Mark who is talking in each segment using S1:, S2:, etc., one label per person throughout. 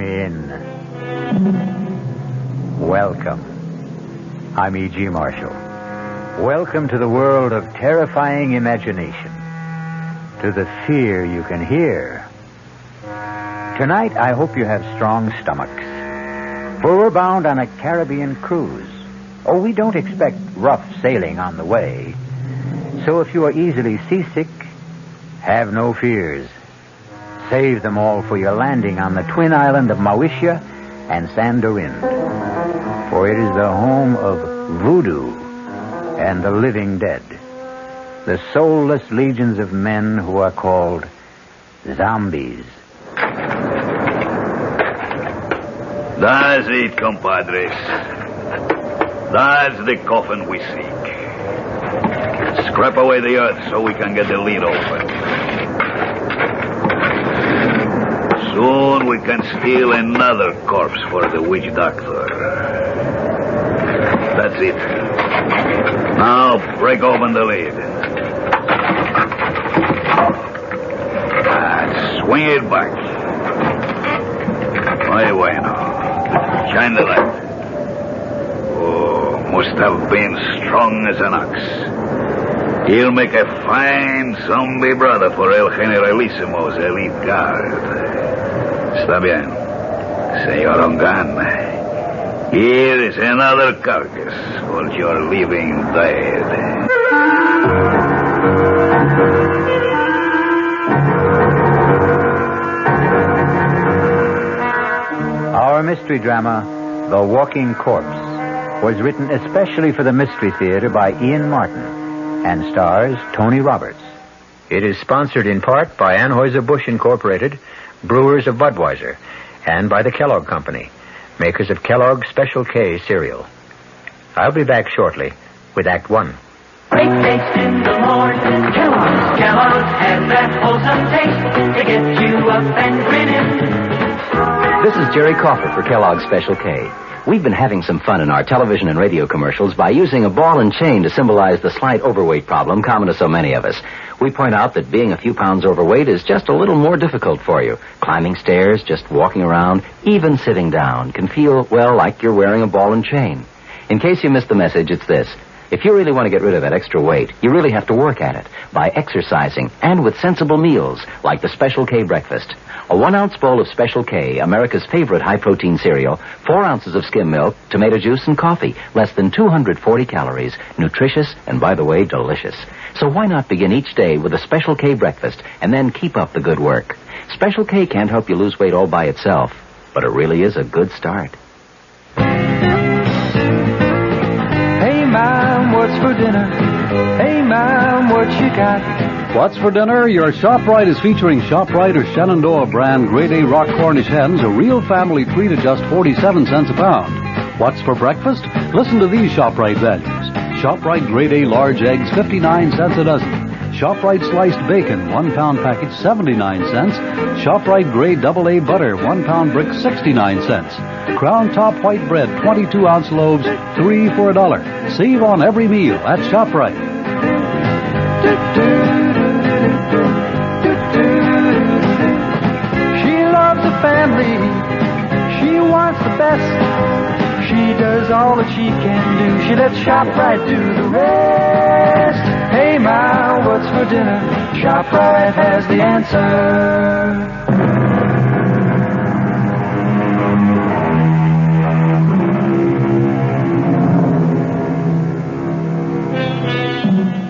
S1: in. Welcome. I'm E.G. Marshall. Welcome to the world of terrifying imagination. To the fear you can hear. Tonight, I hope you have strong stomachs. For we're bound on a Caribbean cruise. Oh, we don't expect rough sailing on the way. So if you are easily seasick, have no fears. Save them all for your landing on the twin island of Mauritius and Sandorin. For it is the home of voodoo and the living dead. The soulless legions of men who are called zombies.
S2: That's it, compadres. That's the coffin we seek. Scrap away the earth so we can get the lid open. Soon we can steal another corpse for the witch doctor. That's it. Now break open the lid. Swing it back. Muy bueno. Shine the light. Oh, must have been strong as an ox. He'll make a fine zombie brother for El Generalissimo's elite guard. Está bien, Señor Ongan. Here is another carcass for your living dead.
S1: Our mystery drama, The Walking Corpse, was written especially for the Mystery Theater by Ian Martin and stars Tony Roberts. It is sponsored in part by Anheuser-Busch Incorporated, brewers of Budweiser, and by the Kellogg Company, makers of Kellogg's Special K cereal. I'll be back shortly with Act One.
S3: Great taste in the morning, Kellogg's has that wholesome taste to get you up and grinning.
S4: This is Jerry Crawford for Kellogg's Special K. We've been having some fun in our television and radio commercials by using a ball and chain to symbolize the slight overweight problem common to so many of us. We point out that being a few pounds overweight is just a little more difficult for you. Climbing stairs, just walking around, even sitting down can feel, well, like you're wearing a ball and chain. In case you missed the message, it's this. If you really want to get rid of that extra weight, you really have to work at it by exercising and with sensible meals like the Special K breakfast. A 1-ounce bowl of Special K, America's favorite high-protein cereal, 4 ounces of skim milk, tomato juice, and coffee. Less than 240 calories. Nutritious and, by the way, delicious. So why not begin each day with a Special K breakfast and then keep up the good work? Special K can't help you lose weight all by itself, but it really is a good start.
S5: Hey, Mom, what's for dinner? Hey, Mom, what you got?
S6: What's for dinner? Your ShopRite is featuring ShopRite or Shenandoah brand Grade A Rock Cornish hens, a real family treat at just 47 cents a pound. What's for breakfast? Listen to these ShopRite values. ShopRite Grade A large eggs, 59 cents a dozen. ShopRite sliced bacon, 1 pound package, 79 cents. ShopRite Grade AA butter, 1 pound brick, 69 cents. Crown Top white bread, 22-ounce loaves, 3 for $1. Save on every meal at ShopRite.
S5: She loves the family. She wants the best. She does all that she can do. She lets ShopRite do the rest. Hey, Ma, what's for dinner? ShopRite has the answer.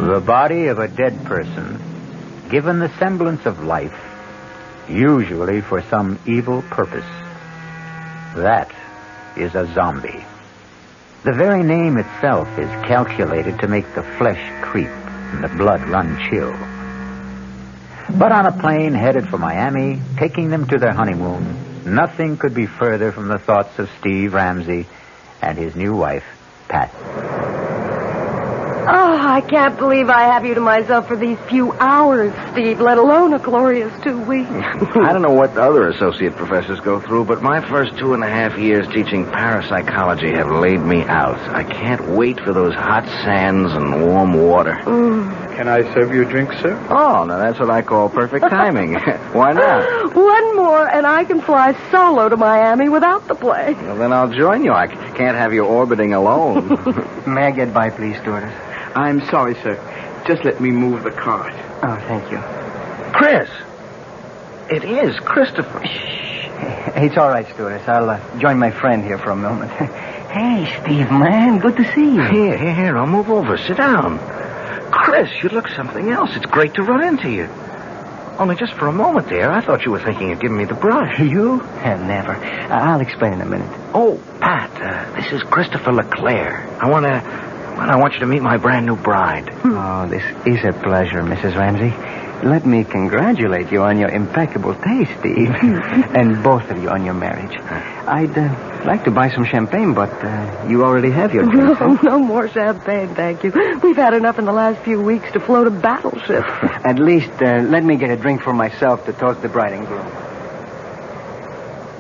S1: The body of a dead person, given the semblance of life, usually for some evil purpose. That is a zombie. The very name itself is calculated to make the flesh creep and the blood run chill. But on a plane headed for Miami, taking them to their honeymoon, nothing could be further from the thoughts of Steve Ramsey and his new wife, Pat.
S7: Oh, I can't believe I have you to myself for these few hours, Steve, let alone a glorious 2 weeks.
S8: I don't know what the other associate professors go through, but my first 2.5 years teaching parapsychology have laid me out. I can't wait for those hot sands and warm water.
S9: Can I serve you a drink, sir?
S8: Oh, now that's what I call perfect timing. Why not?
S7: One more, and I can fly solo to Miami without the plane.
S8: Well, then I'll join you. I can't have you orbiting alone.
S10: May I get by, please, stewardess?
S9: I'm sorry, sir. Just let me move the cart.
S10: Oh, thank you.
S8: Chris! It is Christopher.
S10: It's all right, stewardess. I'll join my friend here for a moment. Hey, Steve, man. Good to see you.
S8: Here. I'll move over. Sit down. Chris, you look something else. It's great to run into you. Only just for a moment there, I thought you were thinking of giving me the brush.
S10: You? Never. I'll explain in a minute.
S8: Oh, Pat, this is Christopher LeClaire. I want you to meet my brand new bride.
S10: Oh, this is a pleasure, Mrs. Ramsey. Let me congratulate you on your impeccable taste, Steve. And both of you on your marriage. I'd like to buy some champagne, but you already have your drink.
S7: No more champagne, thank you. We've had enough in the last few weeks to float a battleship.
S10: At least let me get a drink for myself to toast the bride and groom.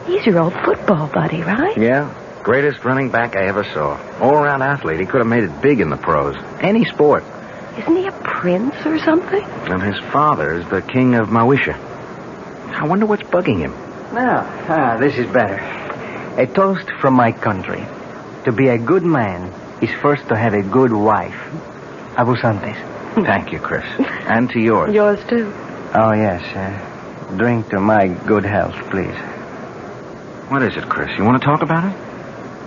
S7: He's your old football buddy, right?
S8: Yeah. Greatest running back I ever saw. All-around athlete. He could have made it big in the pros. Any sport.
S7: Isn't he a prince or something?
S8: And his father is the king of Mawisha. I wonder what's bugging him.
S10: Now, this is better. A toast from my country. To be a good man is first to have a good wife. Abusantes.
S8: Thank you, Chris. And to yours.
S7: Yours, too.
S10: Oh, yes. Drink to my good health, please.
S8: What is it, Chris? You want to talk about it?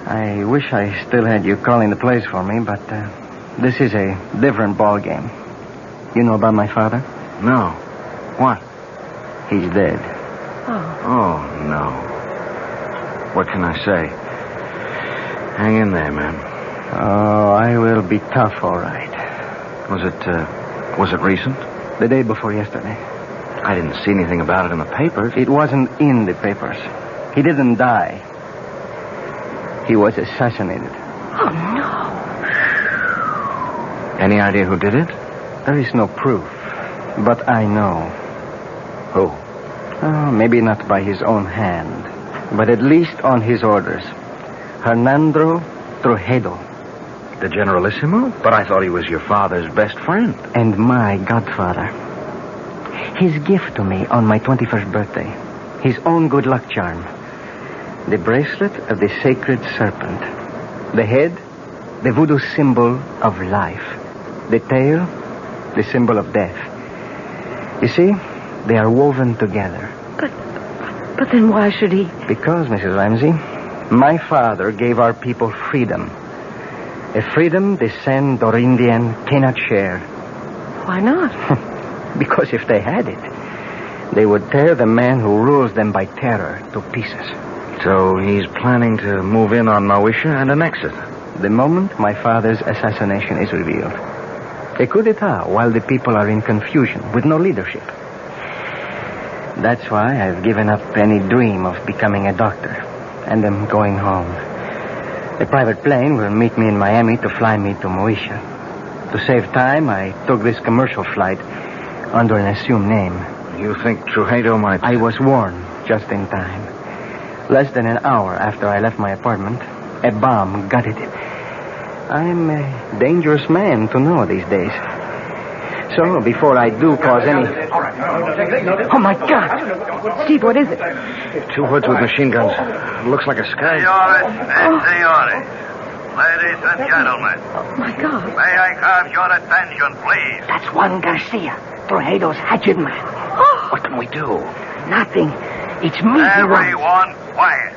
S10: I wish I still had you calling the plays for me, but this is a different ball game. You know about my father?
S8: No. What?
S10: He's dead.
S8: Oh, no. What can I say? Hang in there, man.
S10: Oh, I will be tough, all right.
S8: Was it recent?
S10: The day before yesterday.
S8: I didn't see anything about it in the papers.
S10: It wasn't in the papers. He didn't die. He was assassinated.
S7: Oh, no.
S8: Any idea who did it?
S10: There is no proof, but I know.
S8: Who?
S10: Oh, maybe not by his own hand, but at least on his orders. Hernando Trujillo.
S8: The Generalissimo? But I thought he was your father's best friend.
S10: And my godfather. His gift to me on my 21st birthday. His own good luck charm. The bracelet of the sacred serpent. The head, the voodoo symbol of life. The tail, the symbol of death. You see, they are woven together.
S7: But then why should he?
S10: Because, Mrs. Ramsey, my father gave our people freedom. A freedom the San Dorindian cannot share.
S7: Why not?
S10: Because if they had it, they would tear the man who rules them by terror to pieces.
S8: So he's planning to move in on Mawisha and annex it.
S10: The moment my father's assassination is revealed. A coup d'etat while the people are in confusion with no leadership. That's why I've given up any dream of becoming a doctor and am going home. A private plane will meet me in Miami to fly me to Mawisha. To save time, I took this commercial flight under an assumed name.
S8: You think Trujillo might...
S10: I was warned just in time. Less than an hour after I left my apartment, a bomb gutted it. I'm a dangerous man to know these days. So, before I do cause any... Oh, my God!
S7: Steve, what is it?
S8: Two hoods with machine guns. Looks like a sky.
S2: Signore. Ladies and gentlemen.
S7: Oh, my God.
S2: May I have your attention, please?
S10: That's Juan Garcia, Trujillo's hatchet man.
S7: Oh.
S8: What can we do?
S10: Nothing. It's me.
S2: Everyone quiet.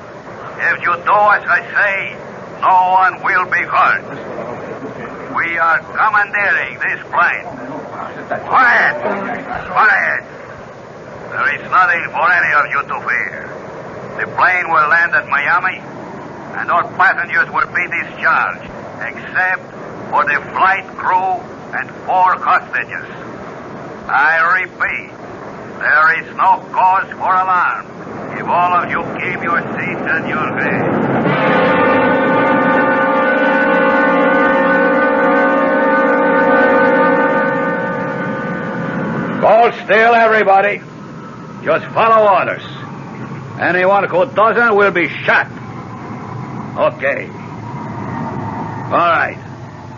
S2: If you do as I say, no one will be hurt. We are commandeering this plane. Quiet! Quiet! There is nothing for any of you to fear. The plane will land at Miami, and all passengers will be discharged, except for the flight crew and 4 hostages. I repeat, there is no cause for alarm if all of you keep your seats and your heads.
S1: Hold still, everybody. Just follow orders. Anyone who doesn't will be shot. Okay. All right.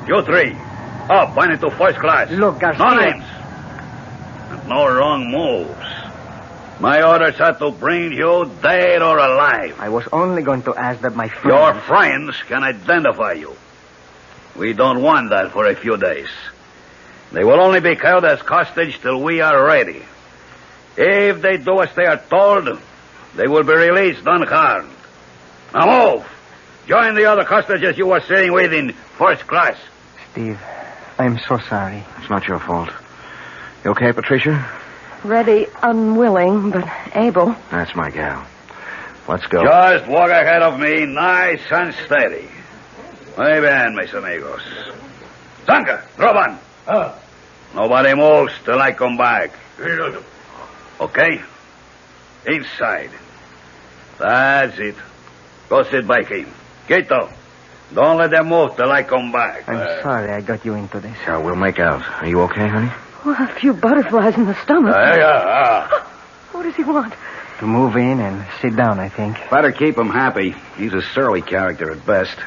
S1: You 3.
S2: Up, pointing to first class.
S10: Look, Garcia.
S2: No names. And no wrong moves. My orders are to bring you dead or alive.
S10: I was only going to ask that my friends...
S2: Your friends can identify you. We don't want that for a few days. They will only be held as hostage till we are ready. If they do as they are told, they will be released unharmed. Now move! Join the other hostages you were sitting with in first class.
S10: Steve, I'm so sorry.
S8: It's not your fault. You okay, Patricia?
S7: Ready, unwilling, but able.
S8: That's my gal. Let's go.
S2: Just walk ahead of me, nice and steady. Muy bien, mis amigos. Zanka, drop on. Nobody moves till I come back. Okay? Inside. That's it. Go sit by him. Quito, don't let them move till I come back.
S10: I'm sorry I got you into this.
S8: Yeah, we'll make out. Are you okay, honey?
S7: Well, a few butterflies in the stomach. What does he want?
S10: To move in and sit down, I think.
S8: Better keep him happy. He's a surly character at best.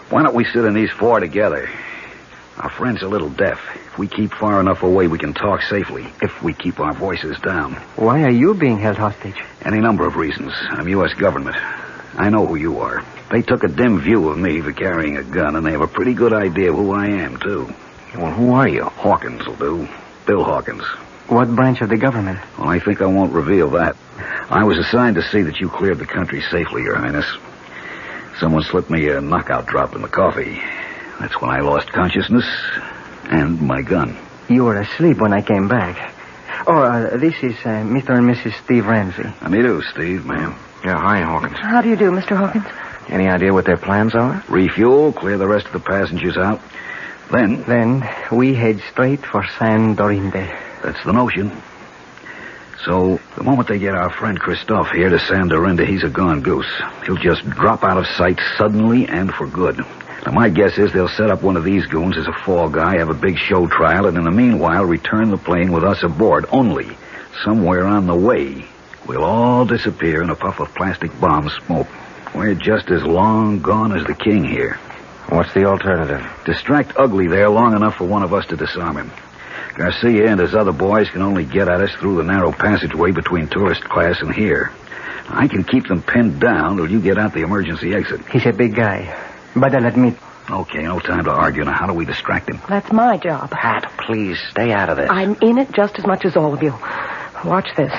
S8: Why don't we sit in these four together? Our friend's a little deaf. If we keep far enough away, we can talk safely. If we keep our voices down.
S10: Why are you being held hostage?
S8: Any number of reasons. I'm U.S. government. I know who you are. They took a dim view of me for carrying a gun, and they have a pretty good idea of who I am, too. Well, who are you? Hawkins will do. Bill Hawkins.
S10: What branch of the government?
S8: Well, I think I won't reveal that. I was assigned to see that you cleared the country safely, Your Highness. Someone slipped me a knockout drop in the coffee. That's when I lost consciousness and my gun.
S10: You were asleep when I came back. This is Mr. and Mrs. Steve Ramsey.
S8: Me too, Steve, ma'am. Yeah, hi, Hawkins.
S7: How do you do, Mr. Hawkins?
S8: Any idea what their plans are? Refuel, clear the rest of the passengers out.
S10: Then we head straight for San Dorinde.
S8: That's the notion. So, the moment they get our friend Christophe here to San Dorinde, he's a gone goose. He'll just drop out of sight suddenly and for good. Now, my guess is they'll set up one of these goons as a fall guy, have a big show trial, and in the meanwhile return the plane with us aboard. Only, somewhere on the way, we'll all disappear in a puff of plastic bomb smoke. We're just as long gone as the king here.
S11: What's the alternative?
S8: Distract Ugly there long enough for one of us to disarm him. Garcia and his other boys can only get at us through the narrow passageway between tourist class and here. I can keep them pinned down till you get out the emergency exit.
S10: He's a big guy, but I'll admit...
S8: Okay, no time to argue. Now, how do we distract him?
S7: That's my job.
S11: Pat, please, stay out of this.
S7: I'm in it just as much as all of you. Watch this.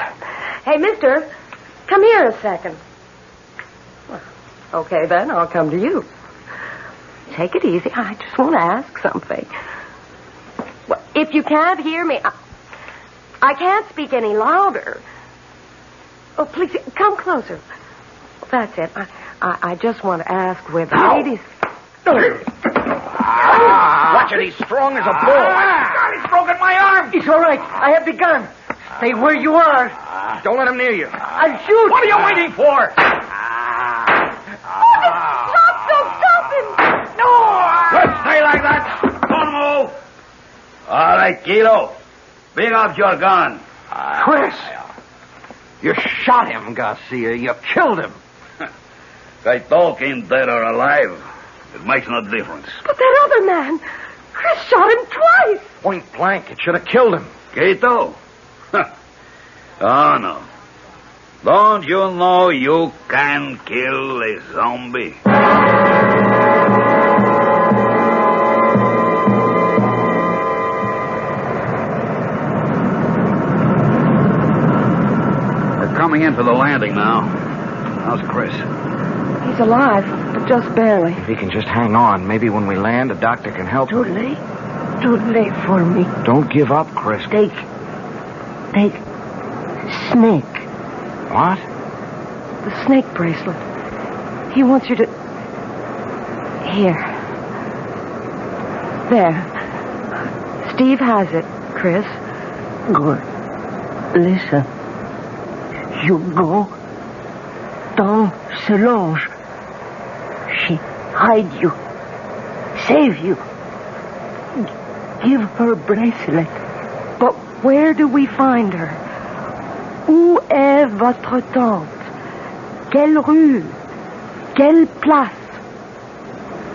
S7: Hey, mister, come here a second. Well, okay, then, I'll come to you. Take it easy. I just want to ask something. Well, if you can't hear me, I can't speak any louder. Oh, please, come closer. That's it. I just want to ask where the ladies...
S8: Watch it, he's strong as a bull. God, he's broken my arm.
S10: It's all right. I have the gun. Stay where you are.
S8: Don't let him near you.
S10: I'll shoot.
S8: What are you waiting for?
S7: Stop him!
S2: No! Good, stay like that. Don't move. All right, Kilo. Bring up your gun.
S8: Chris, you shot him, Garcia. You killed him.
S2: I talking dead or alive. It makes no difference.
S7: But that other man, Chris shot him twice.
S8: Point blank. It should have killed him.
S2: Quito? Oh, no. Don't you know you can kill a zombie?
S8: We're coming in for the landing now. How's Chris?
S7: He's alive, but just barely.
S8: If he can just hang on, maybe when we land, a doctor can help him.
S7: Too late for me.
S8: Don't give up, Chris.
S7: Take Snake.
S8: What?
S7: The snake bracelet. He wants you to... Here. There. Steve has it, Chris.
S12: Good. Listen. You go down Solange. She hide you. Save you. Give her a bracelet.
S7: But where do we find her? Où est votre tante? Quelle rue? Quelle place?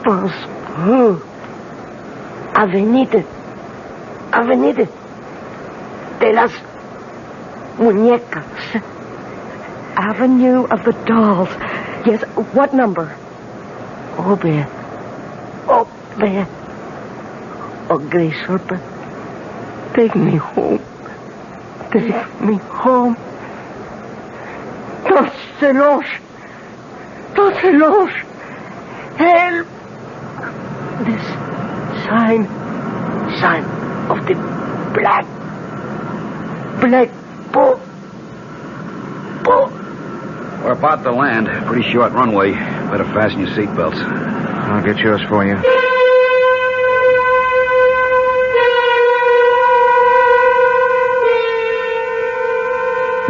S12: Parce que Avenida de las Muñecas.
S7: Avenue of the Dolls. Yes, what number?
S12: Oh, there. Oh, Grace Harper. Take me home. Don't se loge. Help. This sign of the black boat.
S8: We're about to land. Pretty short runway. Better fasten your seatbelts.
S11: I'll get yours for you.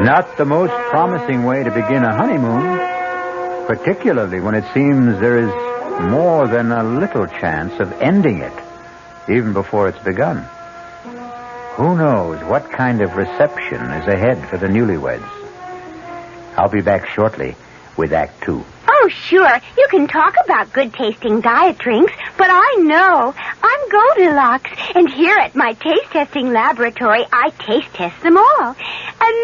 S1: Not the most promising way to begin a honeymoon, particularly when it seems there is more than a little chance of ending it, even before it's begun. Who knows what kind of reception is ahead for the newlyweds? I'll be back shortly with Act 2.
S13: Oh, sure. You can talk about good-tasting diet drinks, but I know. I'm Goldilocks, and here at my taste-testing laboratory, I taste-test them all. And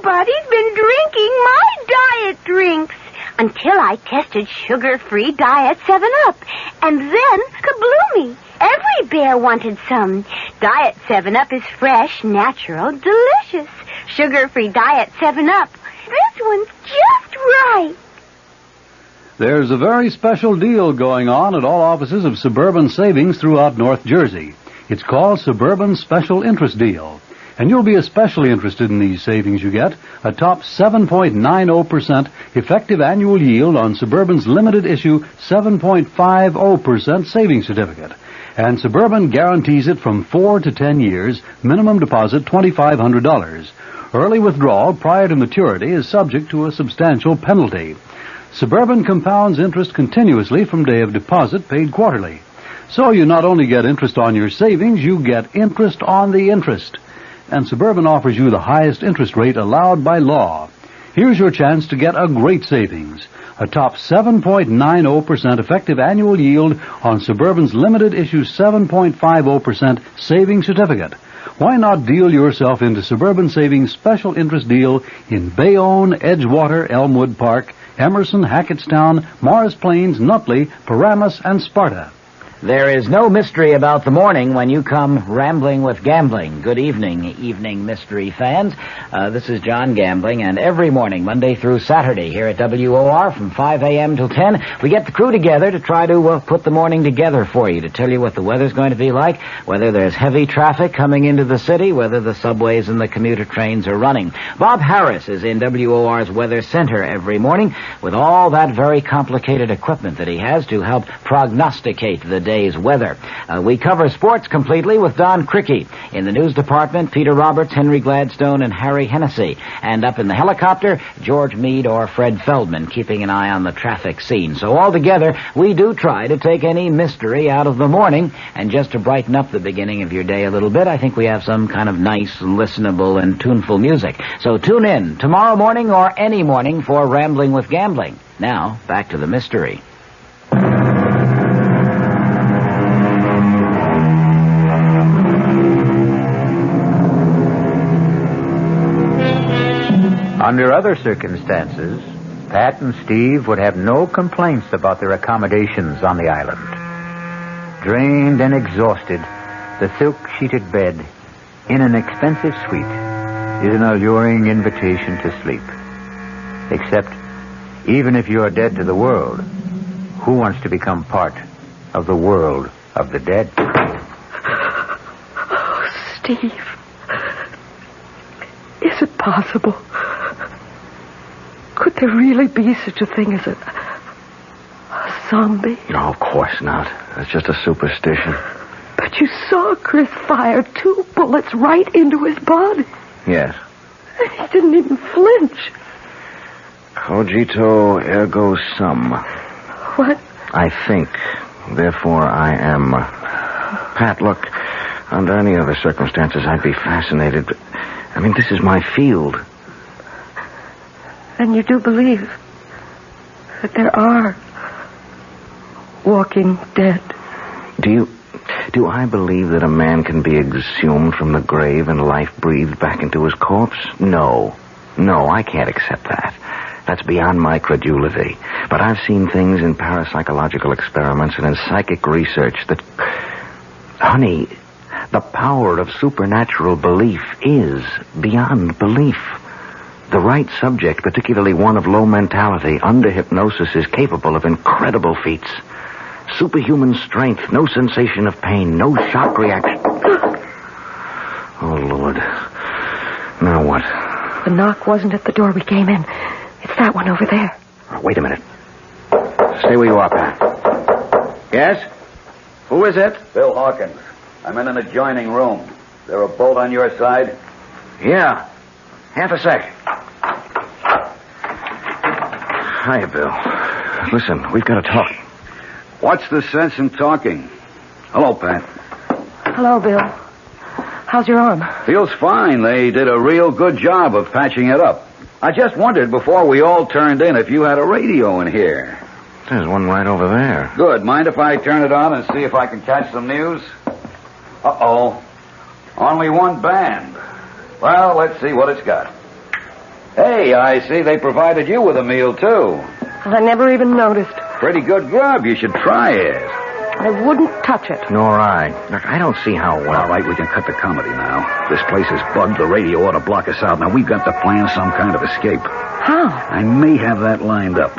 S13: nobody's been drinking my diet drinks until I tested sugar-free Diet 7-Up. And then, kabloomy, every bear wanted some. Diet 7-Up is fresh, natural, delicious. Sugar-free Diet 7-Up. This one's just right.
S6: There's a very special deal going on at all offices of Suburban Savings throughout North Jersey. It's called Suburban Special Interest Deal. And you'll be especially interested in these savings you get. A top 7.90% effective annual yield on Suburban's limited issue 7.50% savings certificate. And Suburban guarantees it from 4 to 10 years, minimum deposit $2,500. Early withdrawal prior to maturity is subject to a substantial penalty. Suburban compounds interest continuously from day of deposit, paid quarterly. So you not only get interest on your savings, you get interest on the interest. And Suburban offers you the highest interest rate allowed by law. Here's your chance to get a great savings. A top 7.90% effective annual yield on Suburban's limited issue 7.50% savings certificate. Why not deal yourself into Suburban Savings Special Interest Deal in Bayonne, Edgewater, Elmwood Park, Emerson, Hackettstown, Morris Plains, Nutley, Paramus, and Sparta.
S4: There is no mystery about the morning when you come rambling with gambling. Good evening mystery fans. This is John Gambling, and every morning, Monday through Saturday, here at WOR from 5 a.m. till 10, we get the crew together to try to put the morning together for you, to tell you what the weather's going to be like, whether there's heavy traffic coming into the city, whether the subways and the commuter trains are running. Bob Harris is in WOR's Weather Center every morning with all that very complicated equipment that he has to help prognosticate the day's weather. We cover sports completely with Don Cricky. In the news department, Peter Roberts, Henry Gladstone, and Harry Hennessy. And up in the helicopter, George Meade or Fred Feldman, keeping an eye on the traffic scene. So altogether, we do try to take any mystery out of the morning. And just to brighten up the beginning of your day a little bit, I think we have some kind of nice, listenable, and tuneful music. So tune in tomorrow morning or any morning for Rambling with Gambling. Now, back to the mystery.
S1: Under other circumstances, Pat and Steve would have no complaints about their accommodations on the island. Drained and exhausted, the silk-sheeted bed in an expensive suite is an alluring invitation to sleep. Except, even if you're dead to the world, who wants to become part of the world of the dead?
S7: Oh, Steve. Is it possible? Could there really be such a thing as a zombie?
S11: No, of course not. That's just a superstition.
S7: But you saw Chris fire 2 bullets right into his body.
S11: Yes.
S7: And he didn't even flinch.
S11: Cogito ergo sum.
S7: What?
S11: I think, therefore I am. Pat, look, under any other circumstances I'd be fascinated, but, I mean, this is my field.
S7: And you do believe that there are walking dead?
S11: Do Do I believe that a man can be exhumed from the grave and life breathed back into his corpse? No. No, I can't accept that. That's beyond my credulity. But I've seen things in parapsychological experiments and in psychic research that... Honey, the power of supernatural belief is beyond belief. The right subject, particularly one of low mentality, under hypnosis, is capable of incredible feats. Superhuman strength, no sensation of pain, no shock reaction. Oh, Lord. Now what?
S7: The knock wasn't at the door we came in. It's that one over there.
S11: Oh, wait a minute. Stay where you are, Pat. Yes? Who is it?
S8: Bill Hawkins. I'm in an adjoining room. Is there a bolt on your side?
S11: Yeah. Half a sec. Hiya, Bill. Listen, we've got to talk.
S8: What's the sense in talking? Hello, Pat.
S7: Hello, Bill. How's your arm?
S8: Feels fine. They did a real good job of patching it up. I just wondered before we all turned in if you had a radio in here.
S11: There's one right over there.
S8: Good. Mind if I turn it on and see if I can catch some news? Uh-oh. Only one band. Well, let's see what it's got. Hey, I see they provided you with a meal, too.
S7: I never even noticed.
S8: Pretty good grub. You should try it.
S7: I wouldn't touch it.
S11: Nor I. Look, I don't see how well.
S8: All right, we can cut the comedy now. This place is bugged. The radio ought to block us out. Now, we've got to plan some kind of escape.
S7: How?
S8: I may have that lined up.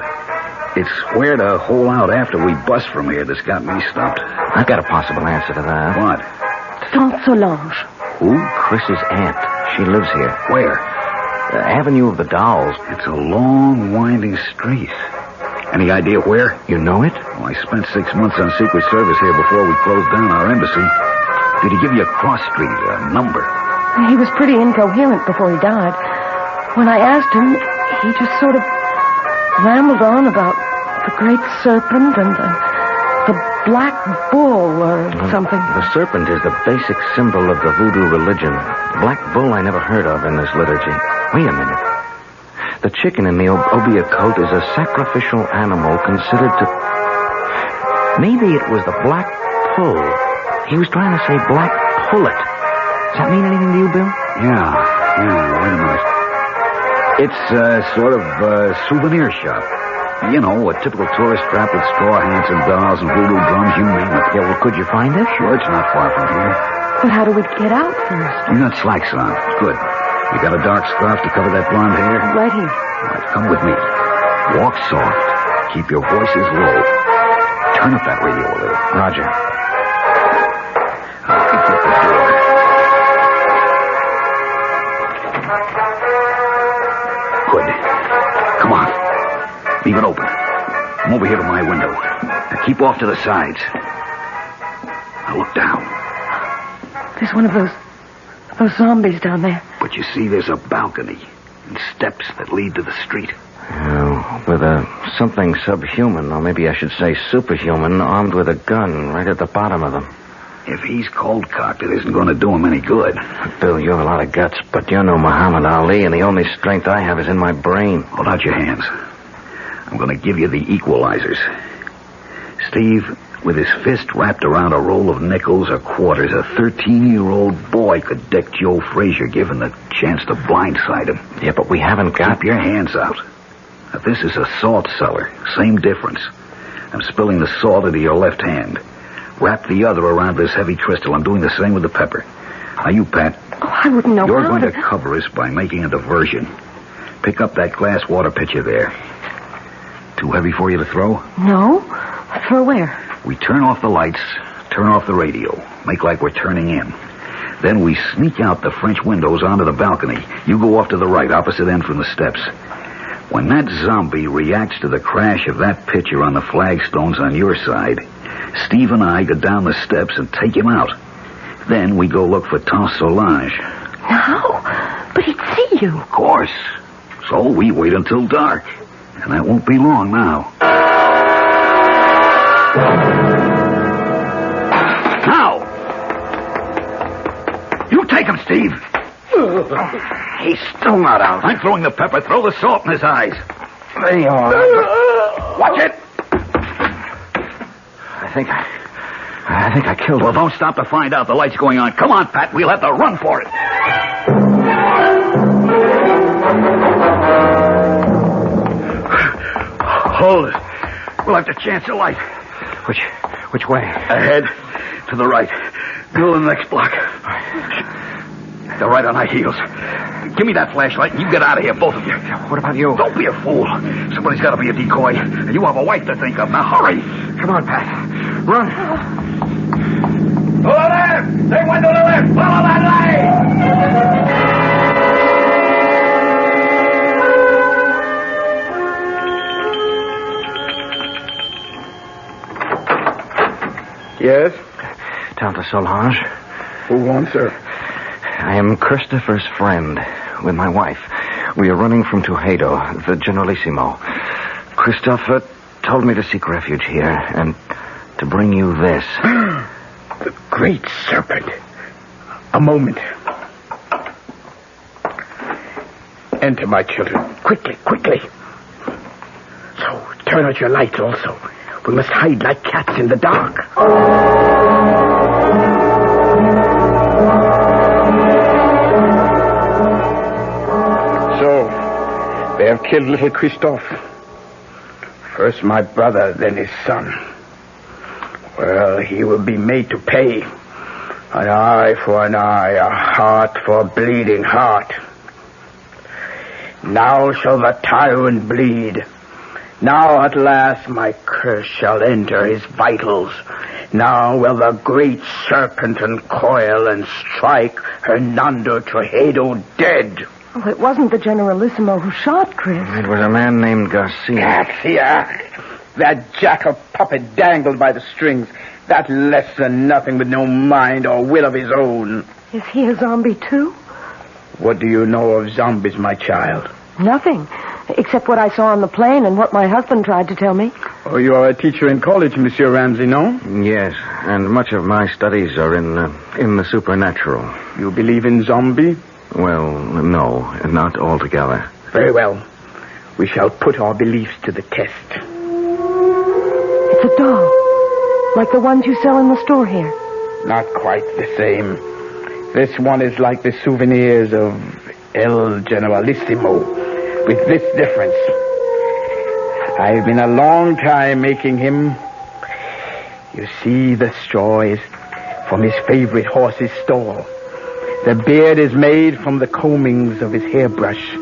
S8: It's where to hole out after we bust from here that's got me stumped.
S11: I've got a possible answer to that.
S8: What?
S7: Saint Solange.
S11: Who? Chris's aunt. She lives here.
S8: Where?
S11: Avenue of the Dolls.
S8: It's a long, winding street. Any idea where?
S11: You know it?
S8: Well, I spent 6 months on Secret Service here before we closed down our embassy. Did he give you a cross street, a number?
S7: He was pretty incoherent before he died. When I asked him, he just sort of rambled on about the great serpent and the black bull or something.
S11: The serpent is the basic symbol of the voodoo religion. The black bull I never heard of in this liturgy. Wait a minute. The chicken in the Obeah cult is a sacrificial animal considered to... Maybe it was the black pull. He was trying to say black pullet. Does that mean anything to you, Bill?
S8: Yeah, wait a minute. It's sort of a souvenir shop. You know, a typical tourist trap with straw hats and dolls and voodoo drums, you name it.
S11: Yeah, well, could you find it?
S8: Sure, it's not far from here.
S7: But how do we get out first?
S8: You got slacks on. Good. You got a dark scarf to cover that blonde hair?
S7: Right here.
S8: All right, come with me. Walk soft. Keep your voices low. Turn up that radio a little.
S11: Roger.
S8: I'll get the door. Good. Come on. Leave it open. I'm over here to my window. Now keep off to the sides. Now look down.
S7: There's one of those zombies down there.
S8: But you see, there's a balcony and steps that lead to the street.
S11: With something subhuman, or maybe I should say superhuman, armed with a gun right at the bottom of them.
S8: If he's cold-cocked, it isn't going to do him any good.
S11: Bill, you have a lot of guts, but you're no Muhammad Ali, and the only strength I have is in my brain.
S8: Hold out your hands. I'm going to give you the equalizers. Steve, with his fist wrapped around a roll of nickels or quarters, a 13-year-old boy could deck Joe Frazier, given the chance to blindside him.
S11: Yeah, but we haven't got...
S8: Keep your hands out. Now, this is a salt cellar. Same difference. I'm spilling the salt into your left hand. Wrap the other around this heavy crystal. I'm doing the same with the pepper. Now, you, Pat.
S7: Oh, I wouldn't know
S8: You're
S7: how
S8: going to cover us by making a diversion. Pick up that glass water pitcher there. Too heavy for you to throw?
S7: No. Throw where?
S8: We turn off the lights, turn off the radio, make like we're turning in. Then we sneak out the French windows onto the balcony. You go off to the right, opposite end from the steps. When that zombie reacts to the crash of that pitcher on the flagstones on your side, Steve and I go down the steps and take him out. Then we go look for Saint Solange.
S7: No, but he'd see you.
S8: Of course. So we wait until dark. And that won't be long now. Now! You take him, Steve.
S11: He's still not out.
S8: I'm throwing the pepper. Throw the salt in his eyes.
S11: There you are.
S8: Watch it.
S11: I think
S8: I think I killed him.
S2: Well, don't stop to find out. The light's going on. Come on, Pat. We'll have to run for it. Hold it. We'll have to chance the light.
S8: Which way?
S2: Ahead. To the right. Go to the next block. They're right on our heels. Give me that flashlight and you get out of here, both of you.
S8: What about you?
S2: Don't be a fool. Somebody's got to be a decoy. And you have a wife to think of. Now hurry.
S8: Come on, Pat. Run.
S2: To the left! Take one to the left! Follow that
S9: light! Yes?
S11: Tante Solange.
S9: Who wants her?
S11: I am Christopher's friend with my wife. We are running from Toledo, the Generalissimo. Christopher told me to seek refuge here and to bring you this.
S9: The great serpent. A moment. Enter, my children. Quickly, quickly. So, turn out your lights also. We must hide like cats in the dark. So, they have killed little Christophe. First my brother, then his son. Well, he will be made to pay. An eye for an eye, a heart for a bleeding heart. Now shall the tyrant bleed. Now at last my curse shall enter his vitals. Now will the great serpent uncoil and strike Hernando Toledo dead.
S7: Oh, it wasn't the Generalissimo who shot Chris.
S11: It was a man named Garcia.
S9: Garcia! That jackal puppet dangled by the strings. That less than nothing with no mind or will of his own.
S7: Is he a zombie, too?
S9: What do you know of zombies, my child?
S7: Nothing, except what I saw on the plane and what my husband tried to tell me.
S9: Oh, you are a teacher in college, Monsieur Ramsey, no?
S11: Yes, and much of my studies are in the supernatural.
S9: You believe in zombie?
S11: Well, no, not altogether.
S9: Very well. We shall put our beliefs to the test.
S7: It's a doll, like the ones you sell in the store here.
S9: Not quite the same. This one is like the souvenirs of El Generalissimo, with this difference. I've been a long time making him. You see, the straw is from his favorite horse's stall. The beard is made from the combings of his hairbrush.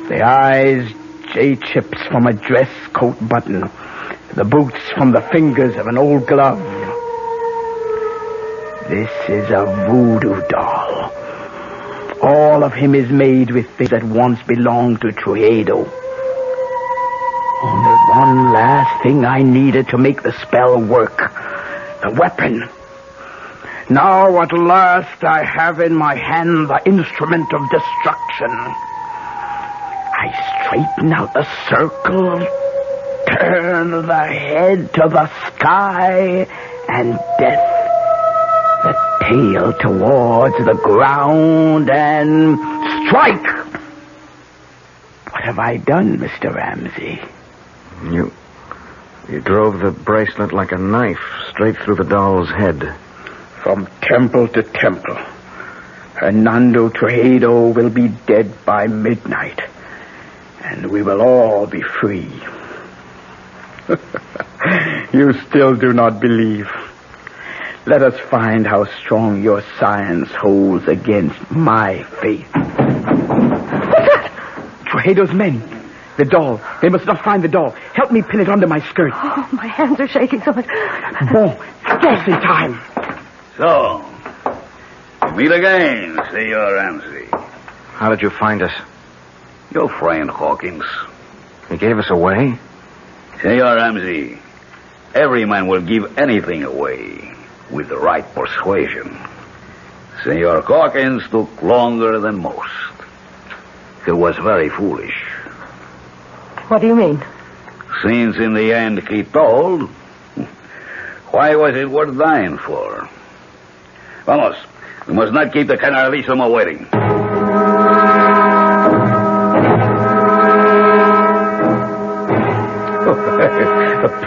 S9: The eyes, J-chips from a dress coat button. The boots from the fingers of an old glove. This is a voodoo doll. All of him is made with things that once belonged to Toledo. Only one last thing I needed to make the spell work. The weapon. Now at last I have in my hand the instrument of destruction. I straighten out the circle, turn the head to the sky, and death. The tail towards the ground, and strike! What have I done, Mr. Ramsey?
S11: You drove the bracelet like a knife straight through the doll's head.
S9: From temple to temple. Hernando Toledo will be dead by midnight. And we will all be free. You still do not believe. Let us find how strong your science holds against my faith. What's that? Toledo's men. The doll. They must not find the doll. Help me pin it under my skirt.
S7: Oh, my hands are shaking so much.
S9: Bon, just in time.
S2: So, meet again, Senor Ramsey.
S11: How did you find us?
S2: Your friend Hawkins.
S11: He gave us away?
S2: Senor Ramsey, every man will give anything away with the right persuasion. Senor Hawkins took longer than most. He was very foolish.
S7: What do you mean?
S2: Since in the end he told, why was it worth dying for? Vamos, we must not keep the Generalissimo waiting.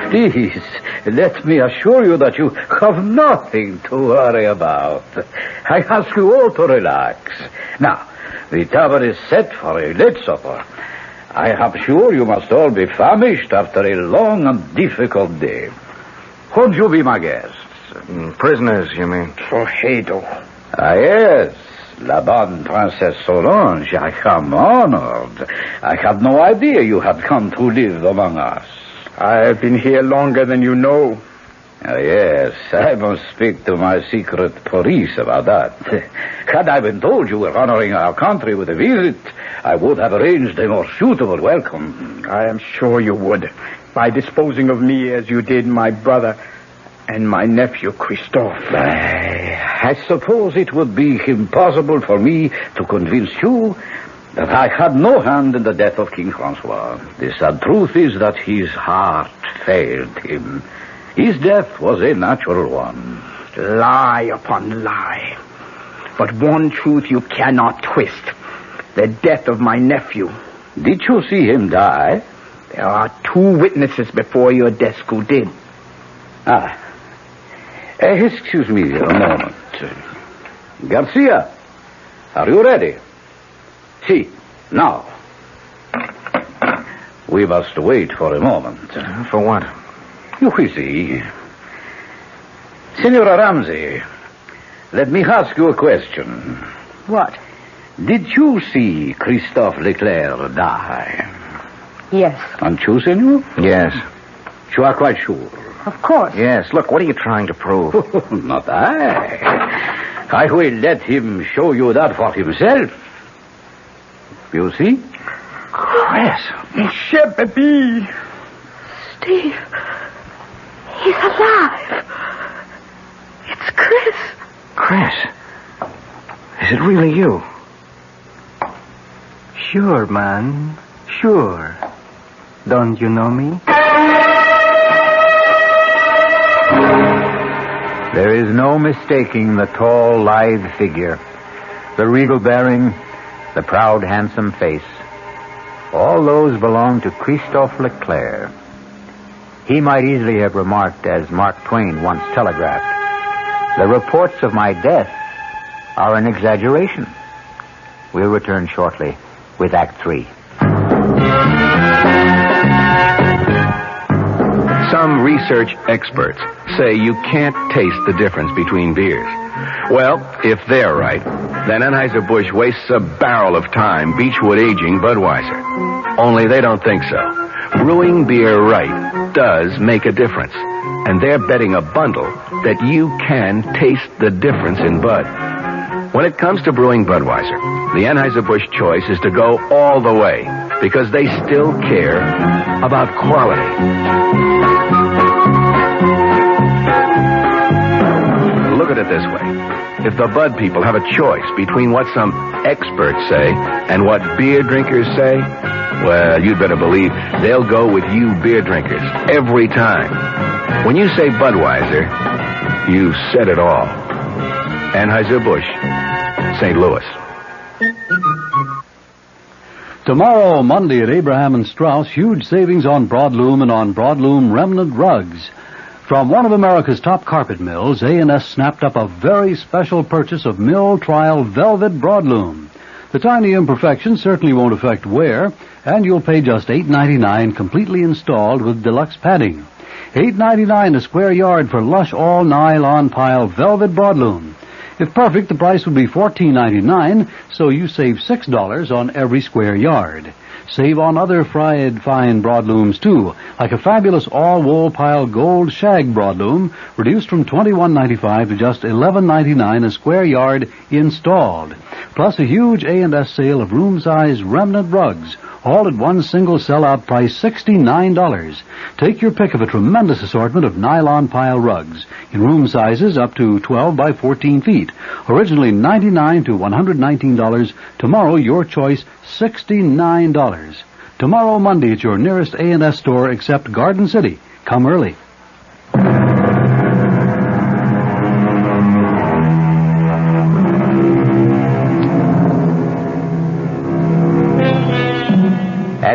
S14: Please, let me assure you that you have nothing to worry about. I ask you all to relax. Now, the table is set for a late supper. I am sure you must all be famished after a long and difficult day. Won't you be my guests?
S11: Prisoners, you mean?
S9: For Hado.
S14: Ah, yes. La bonne Princess Solange, I am honored. I had no idea you had come to live among us.
S9: I have been here longer than you know.
S14: Ah, yes, I must speak to my secret police about that. Had I been told you were honoring our country with a visit, I would have arranged a more suitable welcome.
S9: I am sure you would, by disposing of me as you did my brother and my nephew, Christophe.
S14: I suppose it would be impossible for me to convince you that I had no hand in the death of King Francois. The sad truth is that his heart failed him. His death was a natural one.
S9: Lie upon lie. But one truth you cannot twist. The death of my nephew.
S14: Did you see him die?
S9: There are 2 witnesses before your desk who did.
S14: Excuse me a moment. Garcia, are you ready? See, now. We must wait for a moment.
S11: For what?
S14: You will see. Senora Ramsey, let me ask you a question.
S7: What?
S14: Did you see Christophe Leclerc die?
S7: Yes.
S14: And you, senor?
S11: Yes.
S14: You are quite sure?
S7: Of course.
S11: Yes. Look, what are you trying to prove?
S14: Not I. I will let him show you that for himself. You see?
S9: Chris. Monsieur Baby.
S7: Steve. He's alive. It's Chris.
S11: Chris. Is it really you?
S10: Sure, man. Sure. Don't you know me?
S1: There is no mistaking the tall, lithe figure, the regal bearing, the proud, handsome face. All those belong to Christophe Leclerc. He might easily have remarked, as Mark Twain once telegraphed, "The reports of my death are an exaggeration." We'll return shortly with Act 3.
S15: Some research experts say you can't taste the difference between beers. Well, if they're right, then Anheuser-Busch wastes a barrel of time Beechwood aging Budweiser. Only they don't think so. Brewing beer right does make a difference. And they're betting a bundle that you can taste the difference in Bud. When it comes to brewing Budweiser, the Anheuser-Busch choice is to go all the way because they still care about quality. Look at it this way. If the Bud people have a choice between what some experts say and what beer drinkers say, well, you'd better believe they'll go with you beer drinkers every time. When you say Budweiser, you've said it all. Anheuser-Busch, St. Louis.
S6: Tomorrow, Monday at Abraham and Strauss, huge savings on broadloom and on broadloom remnant rugs. From one of America's top carpet mills, A&S snapped up a very special purchase of mill trial velvet broadloom. The tiny imperfections certainly won't affect wear, and you'll pay just $8.99 completely installed with deluxe padding. $8.99 a square yard for lush all-nylon pile velvet broadloom. If perfect, the price would be $14.99, so you save $6 on every square yard. Save on other fried fine broadlooms, too, like a fabulous all-wool pile gold shag broadloom, reduced from $21.95 to just $11.99 a square yard installed. Plus a huge A&S sale of room-size remnant rugs, all at one single sellout price, $69. Take your pick of a tremendous assortment of nylon pile rugs in room sizes up to 12 by 14 feet. Originally $99 to $119. Tomorrow, your choice, $69. Tomorrow, Monday, at your nearest A&S store except Garden City. Come early.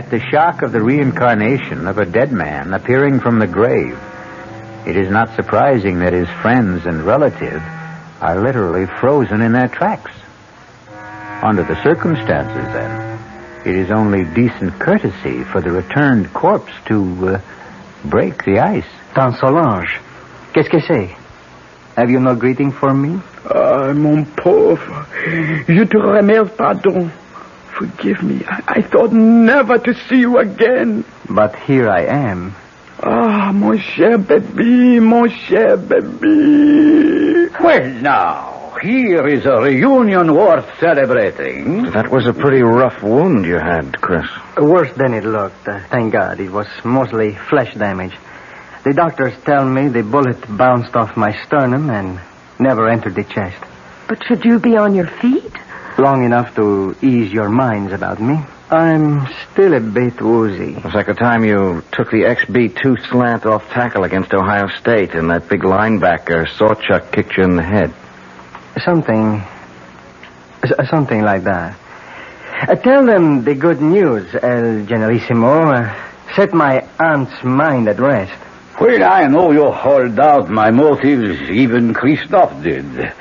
S1: At the shock of the reincarnation of a dead man appearing from the grave, it is not surprising that his friends and relatives are literally frozen in their tracks. Under the circumstances, then, it is only decent courtesy for the returned corpse to break the ice.
S10: Tante Solange, qu'est-ce que c'est? Have you no greeting for me?
S9: Ah, mon pauvre. Je te remercie, pardon. Forgive me. I thought never to see you again.
S10: But here I am.
S9: Ah, mon cher baby, mon cher baby.
S14: Well, now, here is a reunion worth celebrating.
S11: That was a pretty rough wound you had, Chris.
S10: Worse than it looked. Thank God. It was mostly flesh damage. The doctors tell me the bullet bounced off my sternum and never entered the chest.
S7: But should you be on your feet?
S10: Long enough to ease your minds about me. I'm still a bit woozy.
S11: It was like the time you took the XB2 slant off tackle against Ohio State and that big linebacker, Sawchuck, kicked you in the head.
S10: Something like that. Tell them the good news, El Generalissimo. Set my aunt's mind at rest.
S14: Well, I know you hold out my motives, even Christophe did.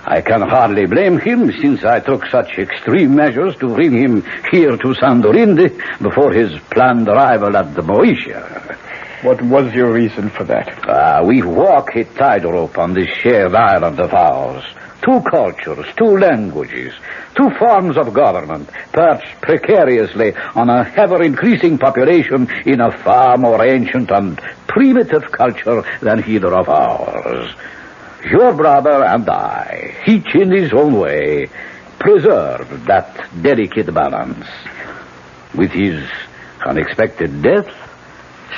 S14: I can hardly blame him, since I took such extreme measures to bring him here to Sandorinde before his planned arrival at the Moesia.
S9: What was your reason for that?
S14: We walk a tightrope on this shared island of ours. 2 cultures, 2 languages, 2 forms of government, perched precariously on a ever-increasing population in a far more ancient and primitive culture than either of ours. Your brother and I, each in his own way, preserved that delicate balance. With his unexpected death,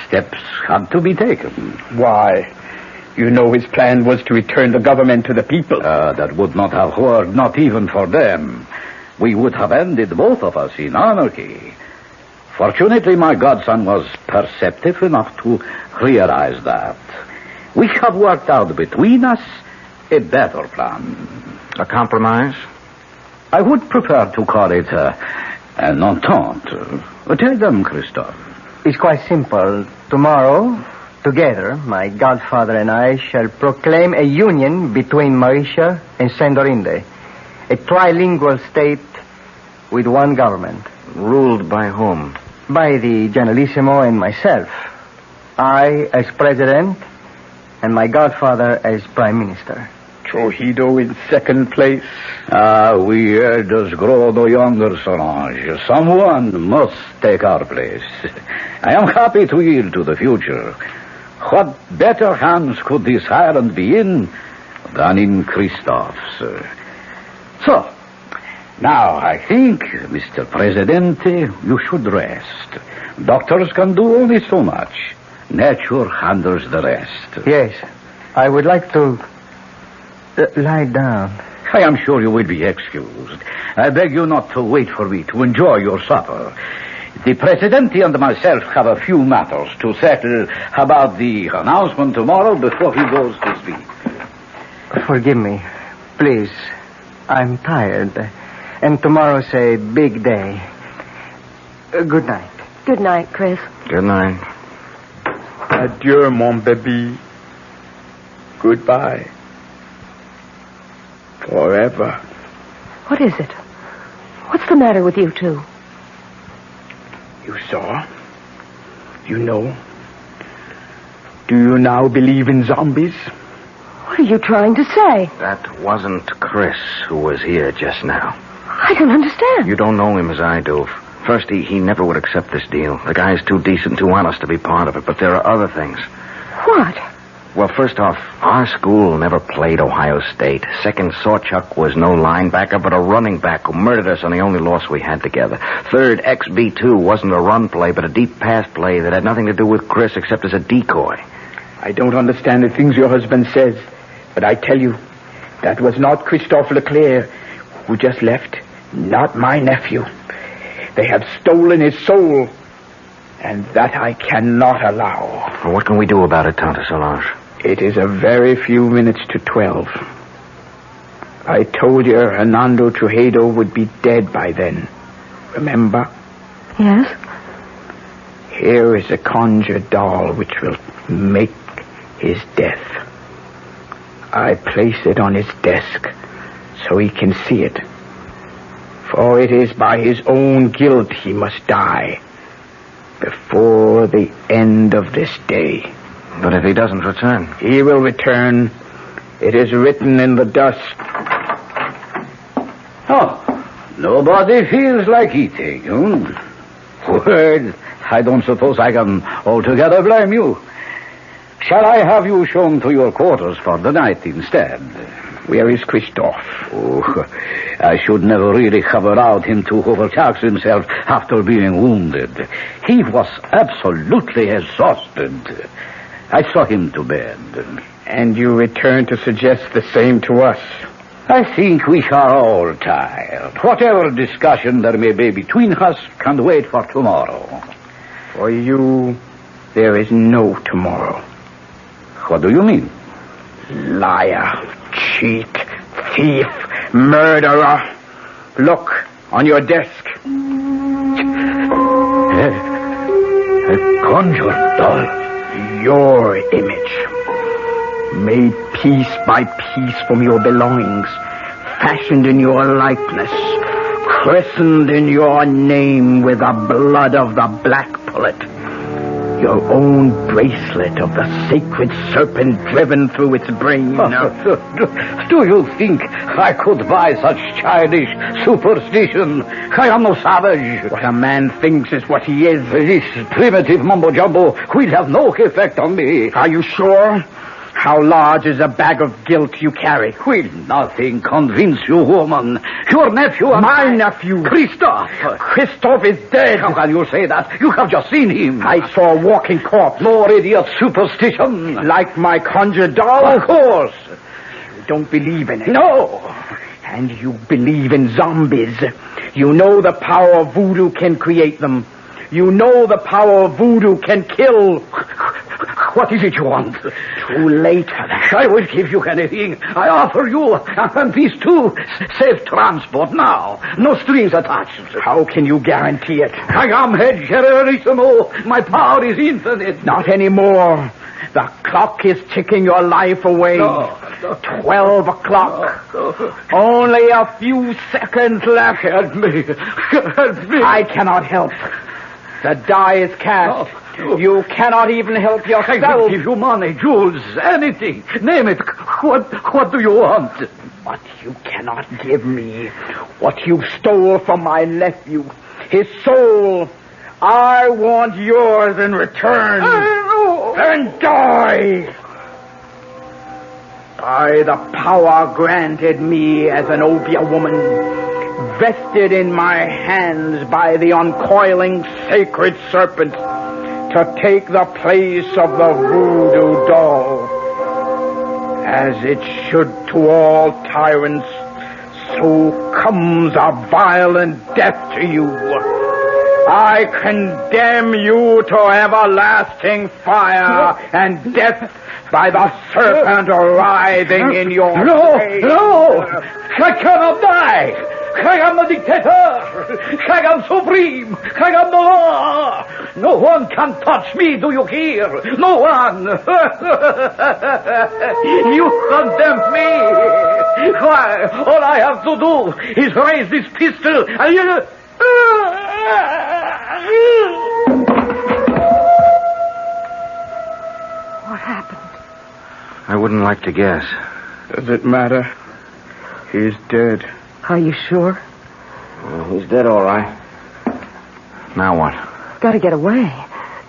S14: steps had to be taken.
S9: Why? You know his plan was to return the government to the people.
S14: That would not have worked, not even for them. We would have ended both of us in anarchy. Fortunately, my godson was perceptive enough to realize that. We have worked out between us a better plan.
S11: A compromise?
S14: I would prefer to call it an entente. Tell them, Christophe.
S10: It's quite simple. Tomorrow, together, my godfather and I shall proclaim a union between Mauritius and Sandorinde. A trilingual state with one government.
S11: Ruled by whom?
S10: By the Generalissimo and myself. I as president, and my godfather as prime minister.
S9: Trujillo in second place.
S14: We elders grow no younger, Solange. Someone must take our place. I am happy to yield to the future. What better hands could this island be in than in Christophe's? So, now I think, Mr. Presidente, you should rest. Doctors can do only so much. Nature handles the rest.
S10: Yes, I would like to lie down.
S14: I am sure you will be excused. I beg you not to wait for me to enjoy your supper. The Presidente and myself have a few matters to settle about the announcement tomorrow before he goes to speak.
S10: Forgive me, please. I'm tired, and tomorrow's a big day. Good night.
S7: Good night, Chris.
S11: Good night.
S9: Adieu, mon baby. Goodbye. Forever.
S7: What is it? What's the matter with you two?
S9: You saw? You know? Do you now believe in zombies?
S7: What are you trying to say?
S11: That wasn't Chris who was here just now.
S7: I don't understand.
S11: You don't know him as I do. First, he never would accept this deal. The guy's too decent, too honest to be part of it. But there are other things.
S7: What?
S11: Well, first off, our school never played Ohio State. Second, Sawchuck was no linebacker, but a running back who murdered us on the only loss we had together. Third, XB2 wasn't a run play, but a deep pass play that had nothing to do with Chris except as a decoy.
S9: I don't understand the things your husband says, but I tell you, that was not Christophe Leclerc, who just left. Not my nephew. They have stolen his soul, and that I cannot allow.
S11: Well, what can we do about it, Tante Solange?
S9: It is a very few minutes to 12. I told you Hernando Trujillo would be dead by then. Remember?
S7: Yes.
S9: Here is a conjured doll which will make his death. I place it on his desk so he can see it. For it is by his own guilt he must die before the end of this day.
S11: But if he doesn't return?
S9: He will return. It is written in the dust.
S14: Oh, nobody feels like eating, Well, I don't suppose I can altogether blame you. Shall I have you shown to your quarters for the night instead?
S9: Where is Christophe?
S14: Oh, I should never really have allowed him to overtax himself after being wounded. He was absolutely exhausted. I saw him to bed.
S9: And you return to suggest the same to us?
S14: I think we are all tired. Whatever discussion there may be between us can wait for tomorrow.
S9: For you, there is no tomorrow.
S14: What do you mean?
S9: Liar, cheat, thief, murderer. Look, on your desk.
S14: A conjured doll.
S9: Your image. Made piece by piece from your belongings. Fashioned in your likeness. Christened in your name with the blood of the black pullet. Your own bracelet of the sacred serpent driven through its brain.
S14: Do you think I could buy such childish superstition? I am no savage.
S9: What a man thinks is what he is.
S14: This primitive mumbo-jumbo will have no effect on me.
S9: Are you sure? How large is a bag of guilt you carry?
S14: Will nothing convince you, woman? Your nephew and
S9: my nephew.
S14: Christophe.
S9: Christophe is dead.
S14: How can you say that? You have just seen him.
S9: I saw a walking corpse.
S14: More idiot superstition.
S9: Like my conjured doll?
S14: Of course.
S9: You don't believe in it.
S14: No.
S9: And you believe in zombies. You know the power of voodoo can create them. You know the power of voodoo can kill.
S14: What is it you want?
S9: Too late for that.
S14: I will give you anything. I offer you, and these two, safe transport now. No strings attached.
S9: How can you guarantee it?
S14: I am head generalissimo. My power is infinite.
S9: Not anymore. The clock is ticking your life away.
S14: No.
S9: 12 o'clock.
S14: No.
S9: Only a few seconds left.
S14: Help me. Help me.
S9: I cannot help. The die is cast.
S14: No.
S9: You cannot even help yourself.
S14: I will give you money, jewels, anything. Name it. What do you want?
S9: What you cannot give me. What you stole from my nephew. His soul. I want yours in return. And die. By the power granted me as an Obeah woman, vested in my hands by the uncoiling sacred serpent, to take the place of the voodoo doll. As it should to all tyrants, so comes a violent death to you. I condemn you to everlasting fire and death by the serpent writhing in your face.
S14: No! I cannot die! I am the dictator! I am supreme! I am the law! No one can touch me, do you hear? No one! You condemn me! Why, all I have to do is raise this pistol and you...
S7: What happened?
S11: I wouldn't like to guess.
S9: Does it matter? He's dead.
S7: Are you sure?
S11: He's dead, all right. Now what?
S7: Got to get away.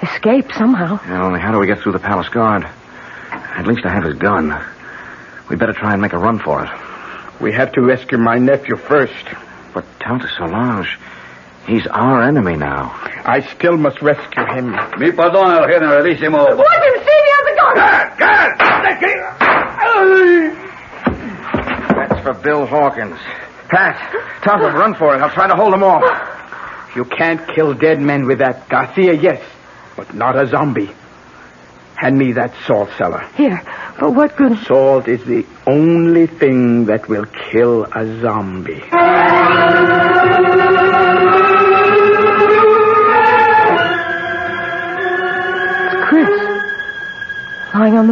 S7: Escape somehow.
S11: Yeah, only how do we get through the palace guard? At least I have his gun. We'd better try and make a run for it.
S9: We have to rescue my nephew first.
S11: But Tante Solange, he's our enemy now.
S9: I still must rescue him.
S14: Mi perdone, generalissimo.
S7: Watch him, see the other gun!
S11: That's for Bill Hawkins. Pat, Tante, run for it. I'll try to hold him off.
S9: You can't kill dead men with that. Garcia, yes, but not a zombie. Hand me that salt cellar.
S7: Here, but what good...
S9: Salt is the only thing that will kill a zombie.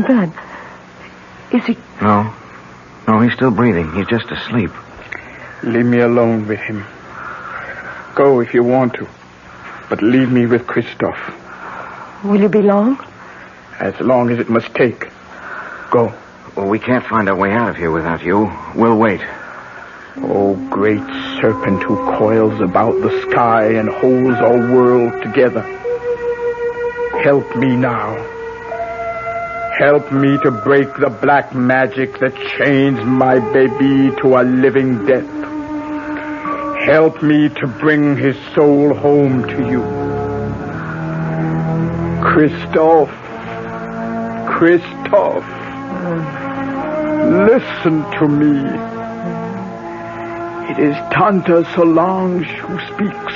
S7: the bed. Is he...
S11: No. No, he's still breathing. He's just asleep.
S9: Leave me alone with him. Go if you want to, but leave me with Christophe.
S7: Will you be long?
S9: As long as it must take. Go.
S11: Well, we can't find our way out of here without you. We'll wait.
S9: Oh, great serpent who coils about the sky and holds our world together. Help me now. Help me to break the black magic that chains my baby to a living death. Help me to bring his soul home to you. Christophe. Christophe. Listen to me. It is Tante Solange who speaks.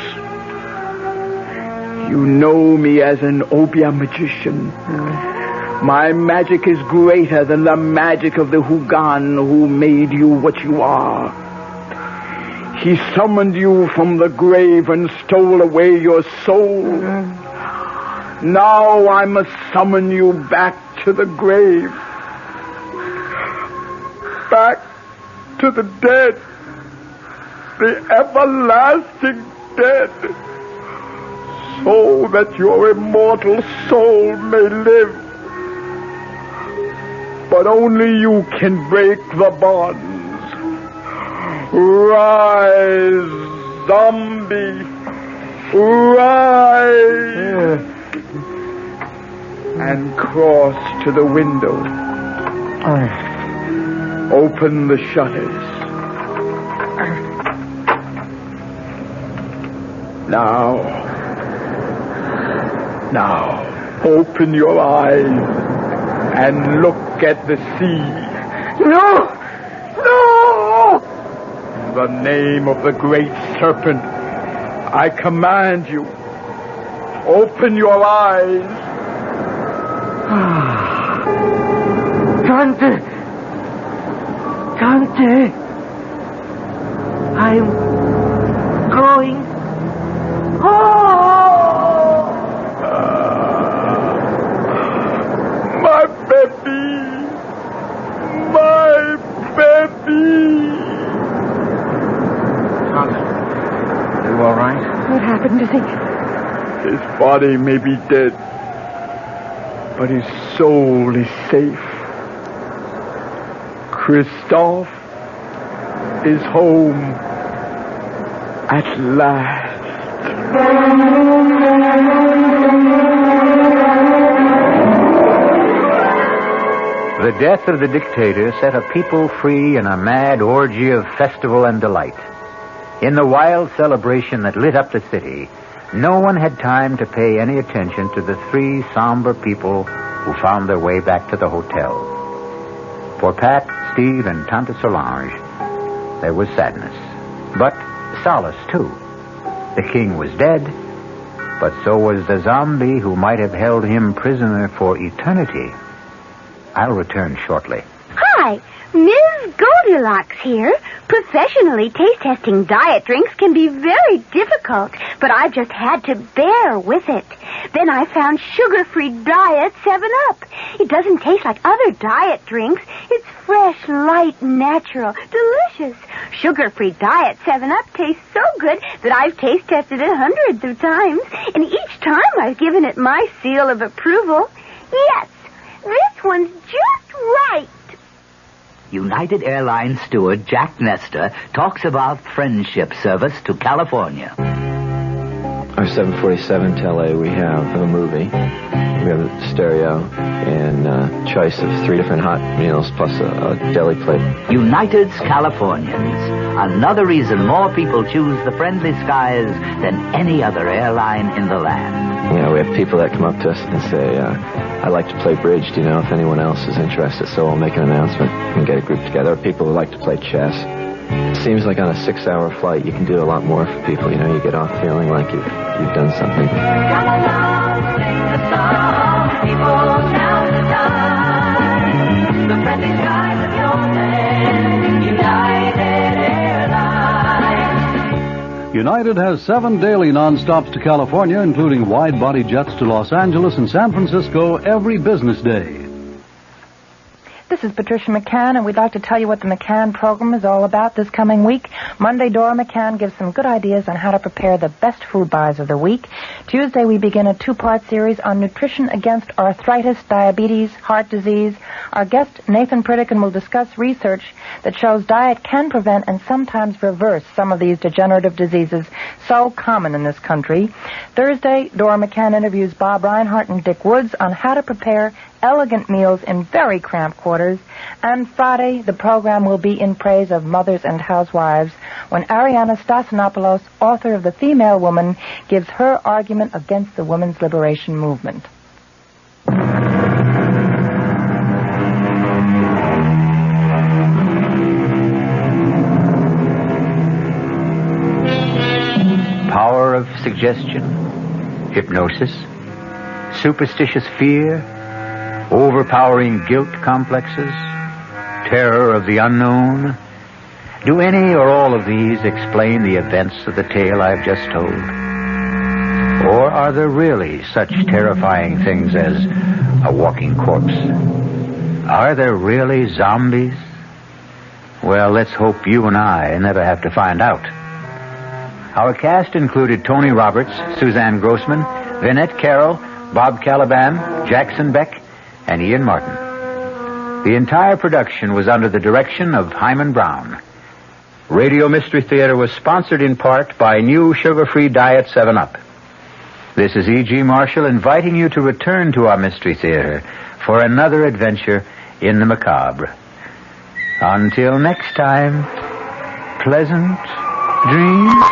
S9: You know me as an Obia magician. My magic is greater than the magic of the Hugan who made you what you are. He summoned you from the grave and stole away your soul. Now I must summon you back to the grave. Back to the dead. The everlasting dead. So that your immortal soul may live. But only you can break the bonds. Rise, zombie. Rise. And cross to the window. Open the shutters. Now, open your eyes and look at the sea. No! In the name of the great serpent, I command you, open your eyes.
S12: Tante, I'm going home.
S9: My baby.
S11: Tante, are you all right?
S7: What happened to him?
S9: His body may be dead, but his soul is safe. Christophe is home at last.
S1: The death of the dictator set a people free in a mad orgy of festival and delight. In the wild celebration that lit up the city, no one had time to pay any attention to the three somber people who found their way back to the hotel. For Pat, Steve, and Tante Solange, there was sadness, but solace, too. The king was dead, but so was the zombie who might have held him prisoner for eternity. I'll return shortly.
S13: Hi, Ms. Goldilocks here. Professionally taste-testing diet drinks can be very difficult, but I just had to bear with it. Then I found sugar-free Diet 7-Up. It doesn't taste like other diet drinks. It's fresh, light, natural, delicious. Sugar-free Diet 7-Up tastes so good that I've taste-tested it hundreds of times, and each time I've given it my seal of approval. Yes, this one's just right.
S16: United Airlines steward Jack Nestor talks about friendship service to California.
S17: Our 747 to LA, we have a movie. We have a stereo and choice of 3 different hot meals plus a deli plate.
S16: United's Californians. Another reason more people choose the friendly skies than any other airline in the land.
S17: You know, we have people that come up to us and say, I'd like to play bridge. Do you know if anyone else is interested? So we'll make an announcement and get a group together. Or people who like to play chess. It seems like on a 6-hour flight, you can do a lot more for people. You know, you get off feeling like you've done something.
S3: Come along, sing a song, people shout and die. The friendly skies of your land, United Airlines.
S6: United has 7 daily non-stops to California, including wide-body jets to Los Angeles and San Francisco every business day.
S18: This is Patricia McCann, and we'd like to tell you what the McCann program is all about this coming week. Monday, Dora McCann gives some good ideas on how to prepare the best food buys of the week. Tuesday, we begin a 2-part series on nutrition against arthritis, diabetes, heart disease. Our guest, Nathan Pritikin, will discuss research that shows diet can prevent and sometimes reverse some of these degenerative diseases so common in this country. Thursday, Dora McCann interviews Bob Reinhart and Dick Woods on how to prepare elegant meals in very cramped quarters. And Friday, the program will be in praise of mothers and housewives when Ariana Stasinopoulos, author of The Female Woman, gives her argument against the women's liberation movement.
S1: Power of suggestion, hypnosis, superstitious fear, overpowering guilt complexes, terror of the unknown. Do any or all of these explain the events of the tale I've just told? Or are there really such terrifying things as a walking corpse? Are there really zombies? Well, let's hope you and I never have to find out. Our cast included Tony Roberts, Suzanne Grossman, Vinette Carroll, Bob Caliban, Jackson Beck, and Ian Martin. The entire production was under the direction of Hyman Brown. Radio Mystery Theater was sponsored in part by new sugar-free Diet 7-Up. This is E.G. Marshall inviting you to return to our Mystery Theater for another adventure in the macabre. Until next time, pleasant dreams.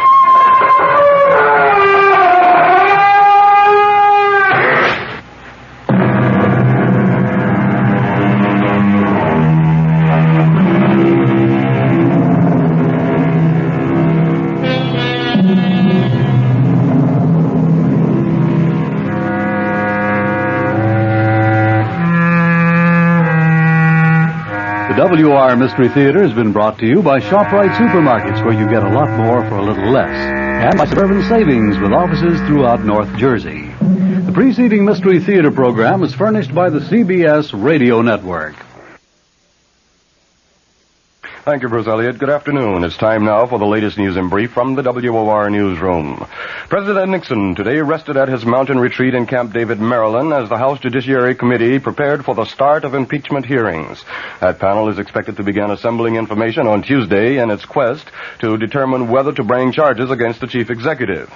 S6: The WR Mystery Theater has been brought to you by ShopRite Supermarkets, where you get a lot more for a little less, and by Suburban Savings with offices throughout North Jersey. The preceding Mystery Theater program was furnished by the CBS Radio Network.
S19: Thank you, Bruce Elliott. Good afternoon. It's time now for the latest news in brief from the WOR newsroom. President Nixon today rested at his mountain retreat in Camp David, Maryland, as the House Judiciary Committee prepared for the start of impeachment hearings. That panel is expected to begin assembling information on Tuesday in its quest to determine whether to bring charges against the chief executive.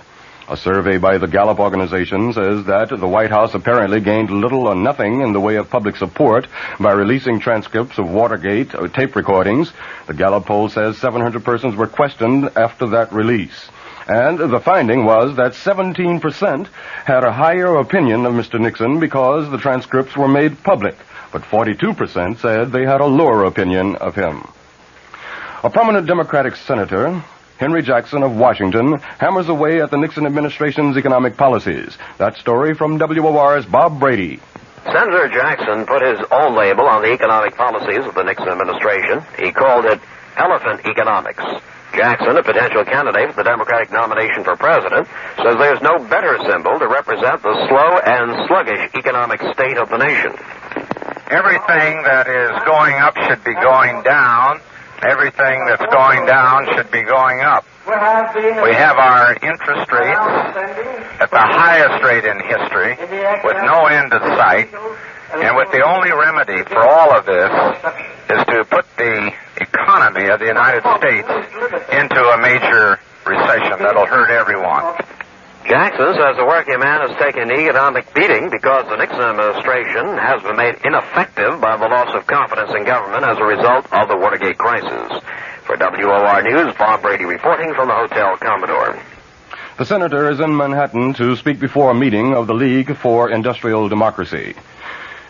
S19: A survey by the Gallup organization says that the White House apparently gained little or nothing in the way of public support by releasing transcripts of Watergate tape recordings. The Gallup poll says 700 persons were questioned after that release. And the finding was that 17% had a higher opinion of Mr. Nixon because the transcripts were made public, but 42% said they had a lower opinion of him. A prominent Democratic senator, Henry Jackson of Washington, hammers away at the Nixon administration's economic policies. That story from WOR's Bob Brady.
S20: Senator Jackson put his own label on the economic policies of the Nixon administration. He called it elephant economics. Jackson, a potential candidate for the Democratic nomination for president, says there's no better symbol to represent the slow and sluggish economic state of the nation.
S21: Everything that is going up should be going down. Everything that's going down should be going up. We have our interest rates at the highest rate in history, with no end in sight, and with the only remedy for all of this is to put the economy of the United States into a major recession that'll hurt everyone.
S20: Jackson says the working man has taken an economic beating because the Nixon administration has been made ineffective by the loss of confidence in government as a result of the Watergate crisis. For WOR News, Bob Brady reporting from the Hotel Commodore.
S19: The senator is in Manhattan to speak before a meeting of the League for Industrial Democracy.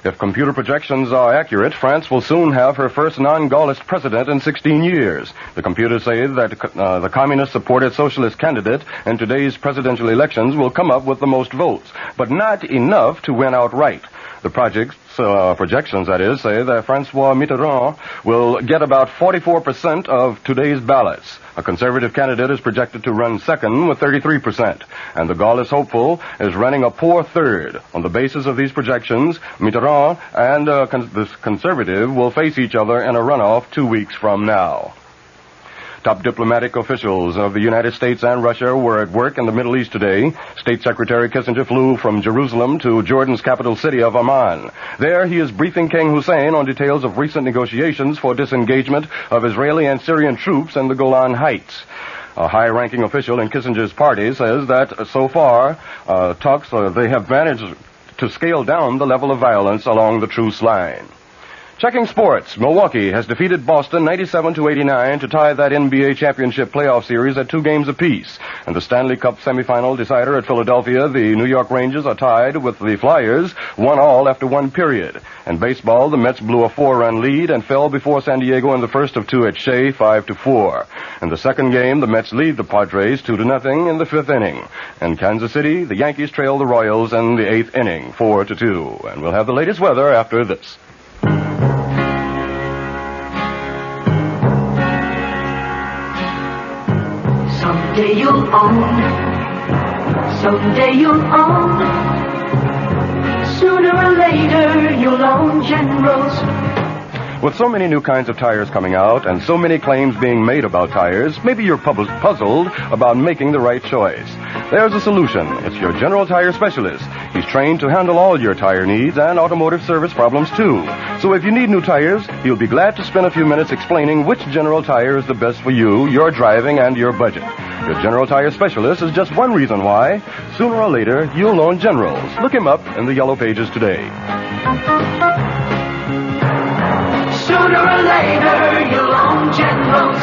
S19: If computer projections are accurate, France will soon have her first non-Gaullist president in 16 years. The computers say that the communist-supported socialist candidate in today's presidential elections will come up with the most votes, but not enough to win outright. The projects projections, that is, say that Francois Mitterrand will get about 44% of today's ballots. A conservative candidate is projected to run second with 33%, and the Gaullist hopeful is running a poor third. On the basis of these projections, Mitterrand and the conservative will face each other in a runoff 2 weeks from now. Top diplomatic officials of the United States and Russia were at work in the Middle East today. State Secretary Kissinger flew from Jerusalem to Jordan's capital city of Amman. There he is briefing King Hussein on details of recent negotiations for disengagement of Israeli and Syrian troops in the Golan Heights. A high-ranking official in Kissinger's party says that so far, they have managed to scale down the level of violence along the truce line. Checking sports, Milwaukee has defeated Boston 97-89 to tie that NBA championship playoff series at 2 games apiece. And the Stanley Cup semifinal decider at Philadelphia, the New York Rangers are tied with the Flyers, 1-1 after 1 period. In baseball, the Mets blew a 4-run lead and fell before San Diego in the first of 2 at Shea, 5-4. In the second game, the Mets lead the Padres 2-0 in the 5th inning. In Kansas City, the Yankees trail the Royals in the 8th inning, 4-2. And we'll have the latest weather after this.
S3: Someday you'll own, someday you'll own, sooner or later you'll own Generals.
S19: With so many new kinds of tires coming out and so many claims being made about tires, maybe you're puzzled about making the right choice. There's a solution. It's your General Tire Specialist. He's trained to handle all your tire needs and automotive service problems, too. So if you need new tires, he'll be glad to spend a few minutes explaining which General Tire is the best for you, your driving, and your budget. Your General Tire Specialist is just one reason why, sooner or later, you'll own Generals. Look him up in the Yellow Pages today.
S3: Sooner or later you'll own Generals.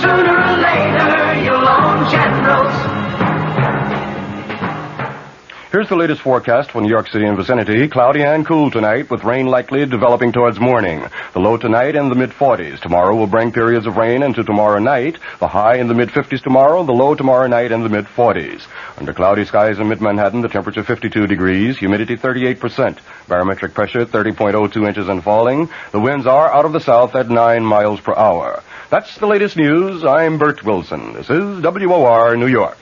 S3: Sooner or later you'll own Generals.
S19: Here's the latest forecast for New York City and vicinity. Cloudy and cool tonight, with rain likely developing towards morning. The low tonight in the mid-40s. Tomorrow will bring periods of rain into tomorrow night. The high in the mid-50s tomorrow. The low tomorrow night in the mid-40s. Under cloudy skies in mid-Manhattan, the temperature 52 degrees. Humidity 38%. Barometric pressure 30.02 inches and falling. The winds are out of the south at 9 miles per hour. That's the latest news. I'm Bert Wilson. This is WOR New York.